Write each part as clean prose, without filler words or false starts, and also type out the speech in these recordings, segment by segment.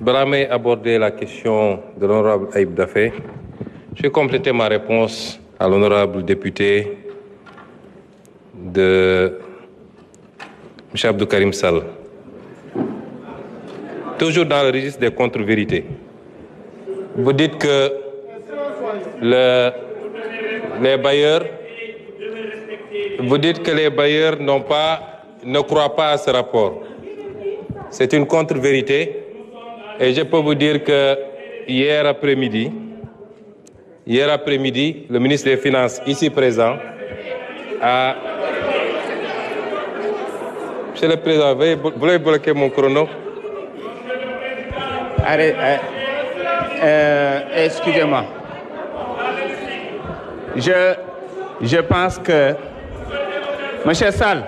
Bramé aborder la question de l'honorable Ayib Daffé. Je vais compléter ma réponse à l'honorable député de M. Abdou Karim Sall. Toujours dans le registre des contre-vérités. Vous dites que les bailleurs ne croient pas à ce rapport. C'est une contre-vérité. Et je peux vous dire que hier après-midi, le ministre des Finances, ici présent, a... Monsieur le Président, vous voulez bloquer mon chrono? Excusez-moi. Je pense que... Monsieur Sall,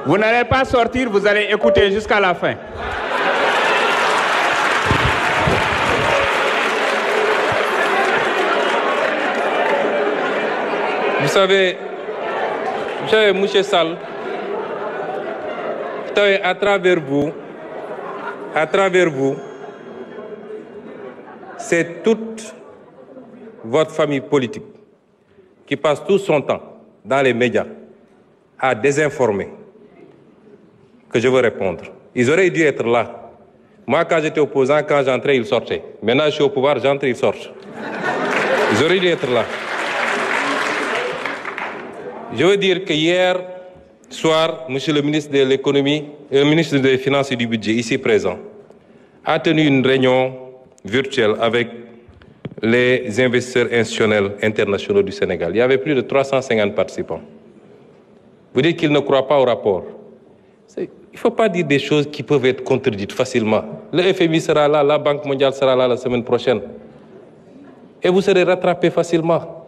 vous n'allez pas sortir, vous allez écouter jusqu'à la fin. Vous savez, monsieur Sall, à travers vous, c'est toute votre famille politique qui passe tout son temps dans les médias à désinformer que je veux répondre. Ils auraient dû être là. Moi, quand j'étais opposant, quand j'entrais, ils sortaient. Maintenant, je suis au pouvoir, j'entre, ils sortent. Ils auraient dû être là. Je veux dire que hier soir, monsieur le ministre de l'économie et le ministre des Finances et du Budget, ici présent, a tenu une réunion virtuelle avec les investisseurs institutionnels internationaux du Sénégal. Il y avait plus de 350 participants. Vous dites qu'ils ne croient pas au rapport. Il ne faut pas dire des choses qui peuvent être contredites facilement. Le FMI sera là, la Banque mondiale sera là la semaine prochaine. Et vous serez rattrapés facilement.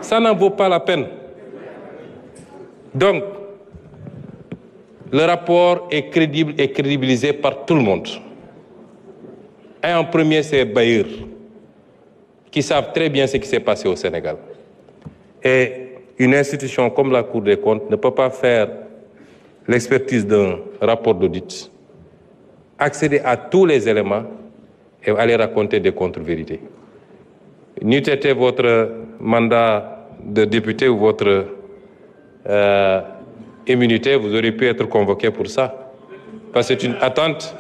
Ça n'en vaut pas la peine. Donc, le rapport est crédible et crédibilisé par tout le monde. Et en premier, c'est les bailleurs, qui savent très bien ce qui s'est passé au Sénégal. Et une institution comme la Cour des comptes ne peut pas faire l'expertise d'un rapport d'audit, accéder à tous les éléments et aller raconter des contre-vérités. N'eût été votre mandat de député ou votre immunité, vous auriez pu être convoqué pour ça. Parce que c'est une attente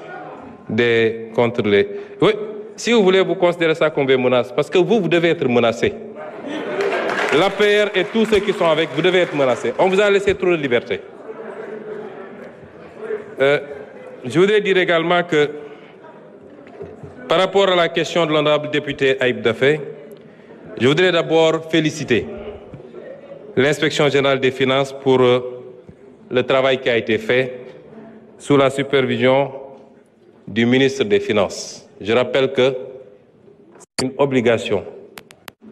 contre les... Oui, si vous voulez, vous considérez ça comme une menace. Parce que vous devez être menacé. L'APR et tous ceux qui sont avec, vous devez être menacés. On vous a laissé trop de liberté. Je voudrais dire également que par rapport à la question de l'honorable député Ayib Daffé, je voudrais d'abord féliciter l'Inspection générale des finances pour le travail qui a été fait sous la supervision du ministre des Finances. Je rappelle que c'est une obligation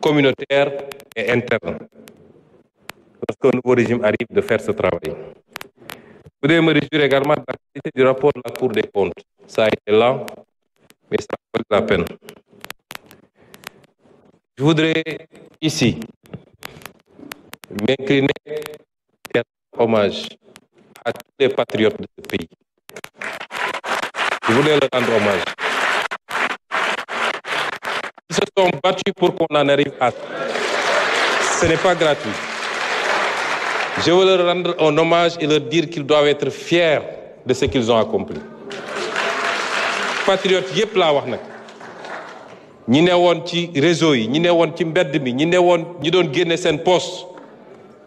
communautaire et interne lorsqu'un nouveau régime arrive de faire ce travail. Je voudrais me réjouir également de la qualité du rapport de la Cour des comptes. Ça a été lent, mais ça vaut la peine. Je voudrais ici m'incliner et rendre hommage à tous les patriotes de ce pays. Je voulais leur rendre hommage. Ils se sont battus pour qu'on en arrive à... Ce n'est pas gratuit. Je veux leur rendre un hommage et leur dire qu'ils doivent être fiers de ce qu'ils ont accompli. Patriotes yépp laa wax nag ñi ne woon ci réseau yi ñi ne woon ci mbedd mi ñi ne woon ñi doon génne seen poste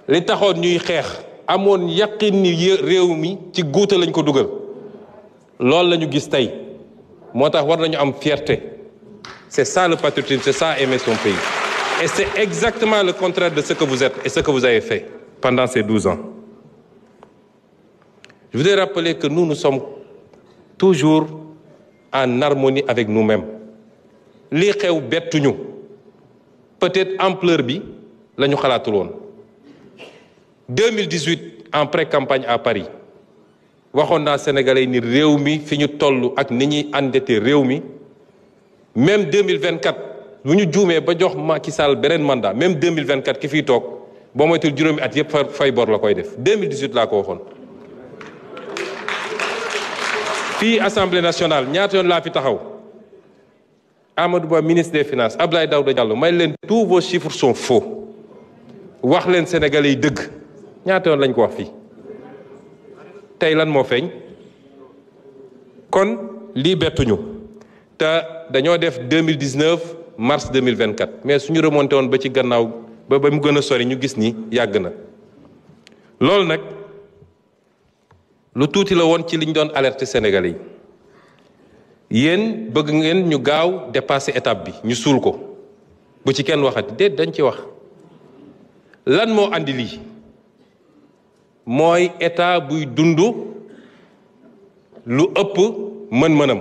li taxoon ñuy xeex amoon yaqin ni réew mi ci guuta lañ ko dugal loolu la ñu gis tey moo tax war nañu am fierté. C'est ça le patriotisme, c'est ça aimer son pays. Et c'est exactement le contraire de ce que vous êtes et ce que vous avez fait pendant ces 12 ans. Je voudrais rappeler que nous sommes toujours en harmonie avec nous-mêmes. Li xew bettuñu peut-être ampleur bi la ñu xalaatul woon 2018 en pré-campagne à Paris waxoon naa Sénégalais ni réew mi fi ñu toll ak ni ñuy endetté réew mi même 2024 bu ñu juumee ba jox Macky Sall beneen mandat même 2024 ki fiy toog boo moytul juróomi at yëpp fay bor la koy def 2018 laa ko waxoon fii Assemblée nationale ñaata yoon laa fi taxaw Amadou Ba ministre des finances Abdoulaye Daouda Diallo may leen tous vos chiffres sont faux wax leen Sénégalais yi dëgg ñaata yoon lañ ko wax fii tey lan moo feeñ kon lii bettuñu te dañoo def 2019 mars 2024 mais suñu remonté woon ba ci gannaaw ba mu gën a sori ñu gis ni yàgg na loolu nag lu tuuti la woon ci liñ doon alerter Sénégalais yi yéen bëgg ngeen ñu gaaw dépasser étape bi ñu suul ko bu ci kenn waxati déet dañ ci wax lan moo andi lii mooy état buy dund lu ëpp mën-mënam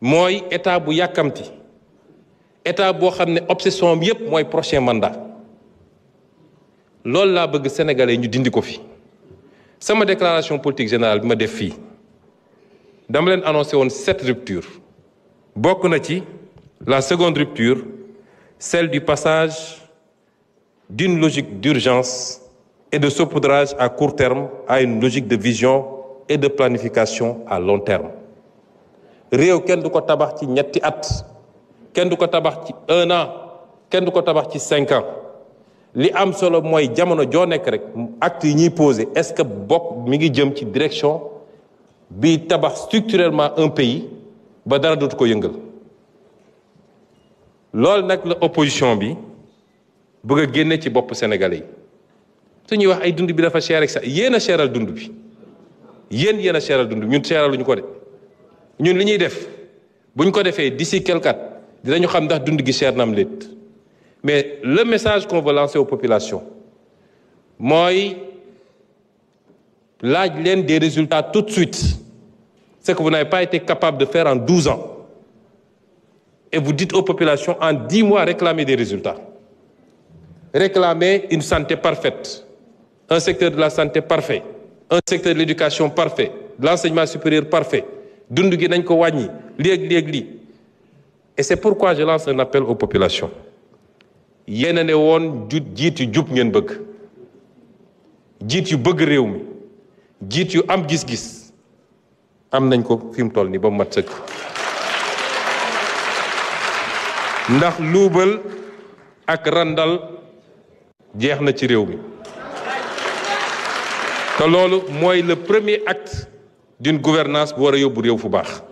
mooy état bu yàkkamti état boo xam ne obsession bi yépp mooy prochain mandat loolu laa bëgg sénégalais ñu dindi ko fi sama déclaration politique générale bi ma def fii dama leen annoncé woon 7 ruptures bokk na ci la seconde rupture celle du passage d'une logique d'urgence et de saupoudrage à court terme à une logique de vision et de planification à long terme réew kenn du ko tabax ci ñetti at kenn du ko tabax ci 1 an kenn du ko tabax ci 5 ans li am solo mooy jamono joo nekk rek acte yi ñuy posé est-ce que bokk mi ngi jëm ci direction bi tabax structurellement un pays ba dara dootu ko yëngal loolu nag la opposition bi bëgg a génne ci bopp sénégalais yi su ñuy wax ay dund bi dafa cher ak sax yéen a cheral dund bi yéen a cheral dund bi ñun cheraluñu ko de ñun li ñuy def buñ ko defee d'ici quelque at dinañu xam ndax dund gi cher na am léet mais le message qu'on veut lancer aux populations mooy laaj leen des résultats tout de suite ce que vous n'avez pas été capable de faire en 12 ans et vous dites aux populations en 10 mois réclamer des résultats réclamer une santé parfaite un secteur de la santé parfait un secteur de l'éducation parfait de l'enseignement supérieur parfait dund gi nañ ko wàññi léeg-léeg et c'est pourquoi je lance un appel aux populations yéen a ne woon jiit yu jub ngeen bëgg jiit yu bëgg réew mi jiit yu am gis-gis am nañ ko fi mu toll nii ba mu mat sëkk ndax luubal ak randal jeex na ci réew mi te loolu mooy le premier acte d'une gouvernance bu war a yóbbu réew fu baax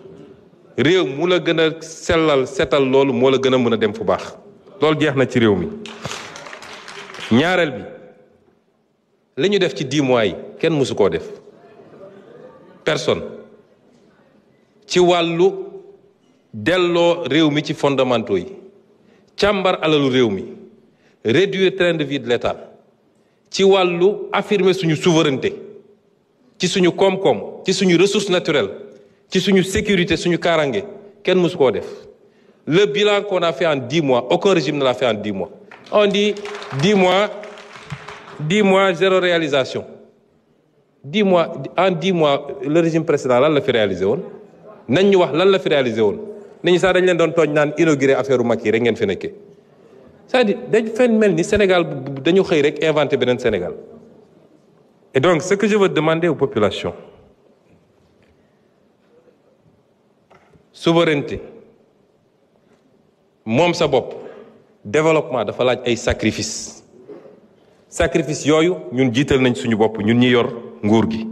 réew mu la gën a sellal setal loolu moo la gën a mën a dem fu baax loolu jeex na ci réew mi ñaareel bi li ñu def ci 10 mois yi kenn mësu koo def personne ci wàllu delloo réew mi ci fondamentaux yi càmbar alalu réew mi réduire train de vie de l'État ci wàllu affirmer suñu souveraineté ci suñu koom-koom ci suñu ressources naturelles ci suñu sécurité suñu kaaraange kenn mësu koo def le bilan qu'on a fait en 10 mois aucun régime ne l'a fait en 10 mois on dit 10 mois zéro réalisation 10 mois en 10 mois le régime précédent lan la fi réalisé woon nañ ñu wax lan la fi réalisé woon nit ñi sax dañ leen doon tooñ naan inauguré affaire u Macky rek ngeen fi nekkee c'est-à-dire dañ fen mel ni Sénégal dañu xëy rek inventé beneen Sénégal et donc ce que je veux demander aux populations souveraineté moom sa bopp développement dafa laaj ay sacrifice yooyu ñun jiital nañ suñu bopp ñun ñi yor nguur gi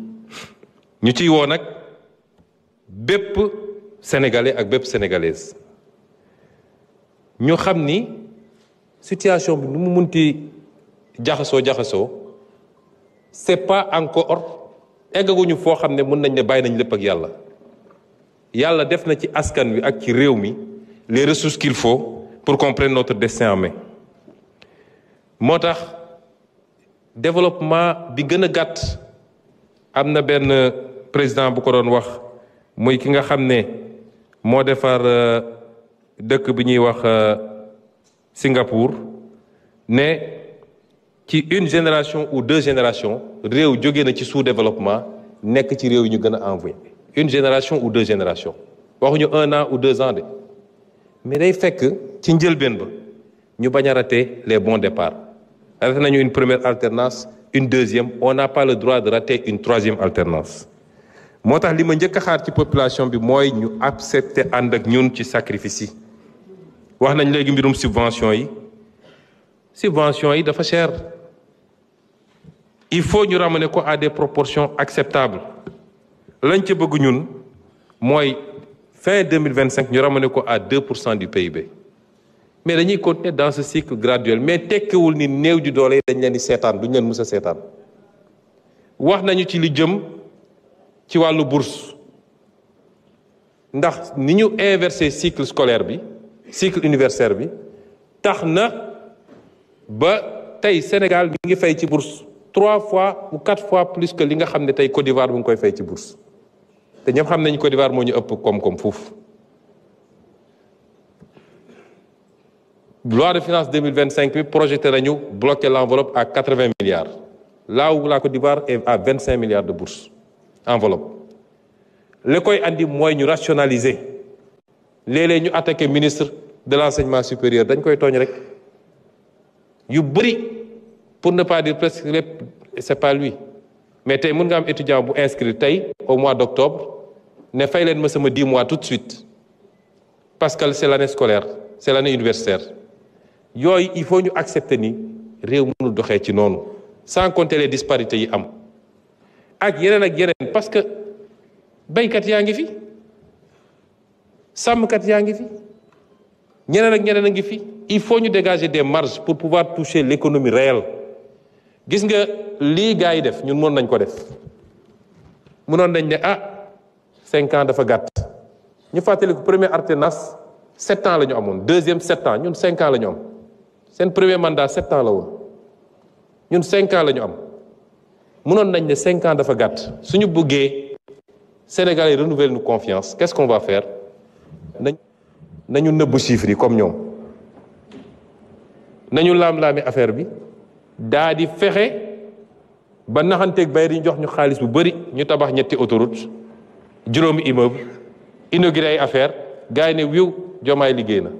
ñu ciy woo nag bépp sénégalais ak bépp sénégalaise ñu xam ni situation bi nu mu munti jaxasoo c'est pas encore eggaguñu foo xam ne mën nañ ne bàyyi nañ lépp ak yàlla def na ci askan wi ak ci réew mi les ressources qu'il faut pour qu'on prenne notre destin en main moo tax développement bi gën a gàtt am na benn président bu ko doon wax muy ki nga xam ne moo defar dëkk bi ñuy wax Singapour ne ci une génération ou 2 générations réew jóge na ci sous-développement nekk ci réew yi ñu gën a envoyé une génération ou 2 générations waxuñu 1 an ou 2 ans de mais day fekk ci njëlbeen ba ñu bañ a rater les bons départs raté nañu une première alternance une deuxième on n'a pas le droit de rater une 3e alternance moo tax li ma njëkk a xaar ci population bi mooy ñu accepter ànd ak ñun ci sacrifice yi. wax nañ léegi mbirum subvention yi dafa cher. Il faut ñu ramener ko à des proportions acceptables lañ ci bëgg ñun mooy fin 2025 ñu ramener ko à 2% du PIB mais dañuy continuer dans ce cycle graduel mais tekkiwul ni néew ji doole dañ leen di seetaan duñ leen mës a seetaan. wax nañu ci li jëm ci wàllu bourse ndax ni ñu inversé cycle scolaire bi cycle universitaire bi tax na ba tey Sénégal mi ngi fay ci bourse 3 fois ou 4 fois plus que li nga xam ne tey Côte d'Ivoire bu ngi koy fay ci bourse te ñëpp xam nañu Côte d'Ivoire moo ñu ëpp koom-koom foofu. Loi de finances 2025 bi projeté nañu bloquer l'enveloppe à 80 milliards là où la Côte d'Ivoire est à 25 milliards de bourse enveloppe. li koy andi mooy ñu rationaliser léeg-léeg ñu attaqué ministre de l'enseignement supérieur dañ koy tooñ rek yu bëri. Pour ne pas dire presque c'est pas lui mais tey mën nga am étudiant bu inscrit tey au mois d'octobre ne fay leen ma sama 10 mois tout de suite parce que c'est l'année scolaire c'est l'année universitaire yooyu il faut ñu accepter ni réew mënul doxee ci noonu sans compter les disparités yi am ak yeneen parce que baykat yaa ngi fi sàmmkat yaa ngi fi ñeneen a ngi fi il faut ñu dégager des marges pour pouvoir toucher l'économie réelle. gis nga lii gars yi def ñun mën nañ ko def mënoon nañ ne 5 ans dafa gàtt ñu fàttali ko premier alternance 7 ans la ñu amoon deuxième 7 ans ñun 5 ans la ñu am seen premier mandat 7 ans la woon ñun 5 ans la ñu am mënoon nañ ne 5 ans dafa gàtt suñu bëggee Sénégalais renouveler nous confiance qu'est-ce qu'on va faire nañu nëbb chiffres yi comme ñoom nañu laam-laami affaire bi daa di fexe ba naxanteeg bay di jox ñu xaalis bu bëri ñu tabax ñetti autoroute juróomi immeuble inauguré ay affaire gars yi ne wiw Diomaye liggéey na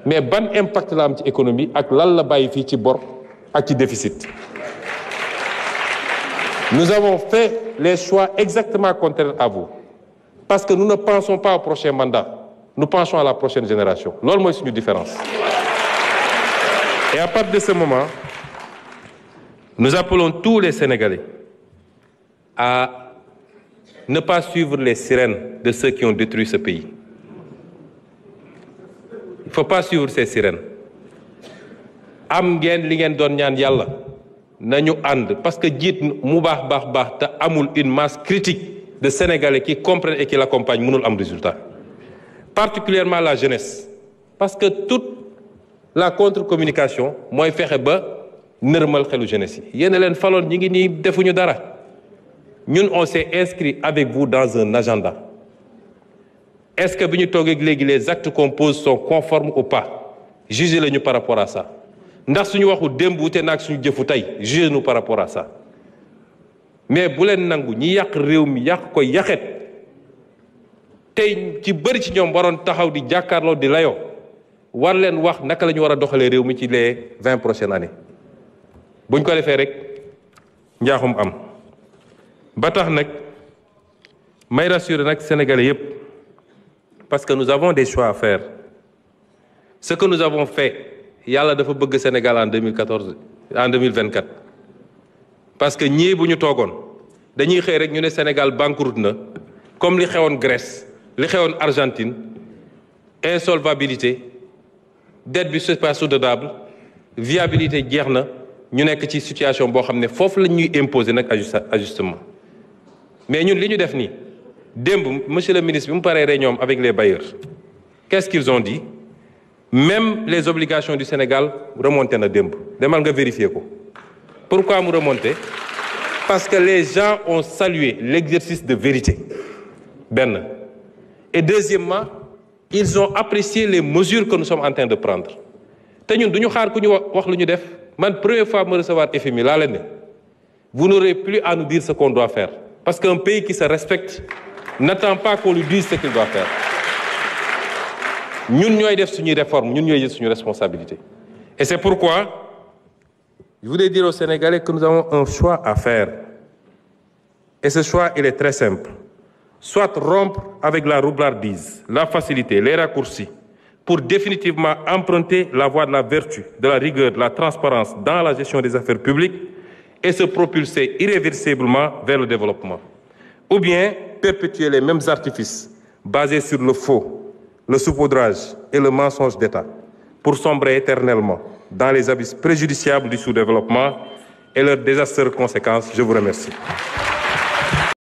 mais ban impact la am ci économie ak lan la bàyyi fii ci bor ak ci déficit. Nous avons fait les choix exactement contraires à vous parce que nous ne pensons pas au prochain mandat nous pensons à la prochaine génération loolu mooy suñu différence. Et à partir de ce moment nous appelons tous les Sénégalais à ne pas suivre les sirènes de ceux qui ont détruit ce pays. Il ne faut pas suivre ces sirènes. am ngeen li ngeen doon ñaan yàlla nañu ànd parce que jiit mu baax te amul une masse critique de Sénégalais qui comprennent et qui l'accompagnent mënul am résultat. Particulièrement la jeunesse parce que toute la contre-communication mooy fexe ba nërmal xelu jeunesse yi yéen a leen faloon ñi ngi nii defuñu dara ñun on s'est inscrit avec vous dans un agenda. Est-ce que bi ñu toogee léegi les actes qu'on pose sont conformes ou pas jugez lañu par rapport à ça ndax suñu waxu démb wute naag suñu jëfu tey jugez-nous par rapport à ça mais bu leen nangu ñi yàq réew mi yàq ko yaxet tey ci bëri ci ñoom waroon taxaw di jàkkaarloo di layoo war leen wax naka la ñu war a doxalee réew mi ci les 20 prochaines années buñ ko defee rek njaaxum am ba tax nag may rassurer nag Sénégalais yépp parce que nous avons des choix à faire ce que nous avons fait yàlla dafa bëgg Sénégal en 2024 parce que ñii bu ñu toogoon dañuy xëy rek ñu ne Sénégal banqueroute na comme li xewoon Grèce li xewoon Argentine insolvabilité dette bi c'est pas soutenable viabilité jeex na ñu nekk ci situation boo xam ne foofu la ñuy imposer nag ajustement mais ñun li ñu def nii démb monsieur le ministre bi mu paree réunion avec les bailleurs qu'est-ce qu'ils ont dit même les obligations du Sénégal remonté na démb demal nga vérifier ko pourquoi mu remonté parce que les gens ont salué l'exercice de vérité benn et deuxièmement ils ont apprécié les mesures que nous sommes en train de prendre te ñun du ñu xaar ku ñu wax lu ñu def man première fois me recevoir FMI laa leen ne vous n'aurez plus à nous dire ce qu'on doit faire parce qu'un pays qui se respecte n'attend pas qu'on lui dise ce qu'il doit faire ñun ñooy def suñuy réforme ñun ñooy jël suñu responsabilité et c'est pourquoi je voulais dire aux Sénégalais que nous avons un choix à faire et ce choix il est très simple soit rompre avec la roublardise, la facilité, les raccourcis, pour définitivement emprunter la voie de la vertu, de la rigueur, de la transparence dans la gestion des affaires publiques et se propulser irréversiblement vers le développement. Ou bien perpétuer les mêmes artifices basés sur le faux, le saupoudrage et le mensonge d'État pour sombrer éternellement dans les abysses préjudiciables du sous-développement et leurs désastreuses conséquences. Je vous remercie.